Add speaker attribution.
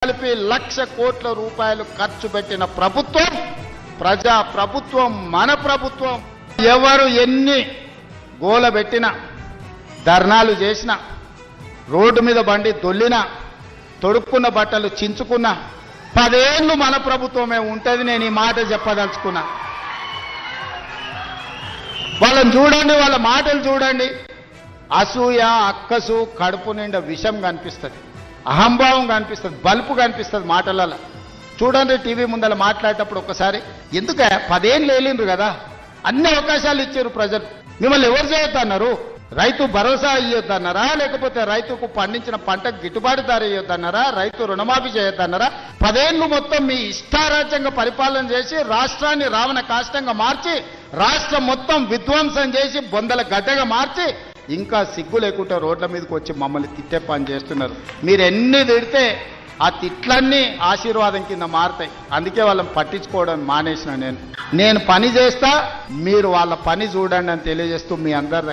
Speaker 1: కలిపి 1,00,000 కోట్ల రూపాయలు ఖర్చు పెట్టిన ప్రభుత్వం ప్రజా ప్రభుత్వం, మన ప్రభుత్వం. ఎవరు ఎన్ని గోల పెట్టినా, ధర్నాలు చేసినా, రోడ్డు మీద బండి దొల్లినా, తొడుక్కున్న బట్టలు చించుకున్నా 10 ఏళ్ళు మన ప్రభుత్వమే ఉంటుంది. నేను ఈ మాట చెప్పదలుచుకున్నా. వాళ్ళని చూడండి, వాళ్ళ మాటలు చూడండి. అసూయ, అక్కసు, కడుపు నిండా విషం కనిపిస్తుంది, అహంభావం కనిపిస్తుంది, బలుపు కనిపిస్తుంది మాటలలో. చూడండి, టీవీ ముందర మాట్లాడేటప్పుడు ఒక్కసారి ఎందుక 10 ఏళ్ళు వేలిండ్రు కదా, అన్ని అవకాశాలు ఇచ్చారు ప్రజలు. మిమ్మల్ని ఎవరు చేయొద్దన్నారు? రైతు భరోసా ఇవ్వద్దన్నారా? లేకపోతే రైతుకు పండించిన పంటకు గిట్టుబాటు ధర ఇవ్వద్దన్నారా? రైతు రుణమాఫీ చేయొద్దన్నారా? 10 ఏళ్ళు మొత్తం మీ ఇష్టారాజ్యంగా పరిపాలన చేసి రాష్ట్రాన్ని రావణ కాష్టంగా మార్చి, రాష్ట్రం మొత్తం విధ్వంసం చేసి బొందల గడ్డగా మార్చి, ఇంకా సిగ్గు లేకుండా రోడ్ల మీదకి వచ్చి మమ్మల్ని తిట్టే పని చేస్తున్నారు. మీరు ఎన్ని తిడితే ఆ తిట్లన్నీ ఆశీర్వాదం కింద మారుతాయి. అందుకే వాళ్ళని పట్టించుకోవడం మానేసిన నేను పని చేస్తా, మీరు వాళ్ళ పని చూడండి అని తెలియజేస్తూ మీ అందరి దగ్గర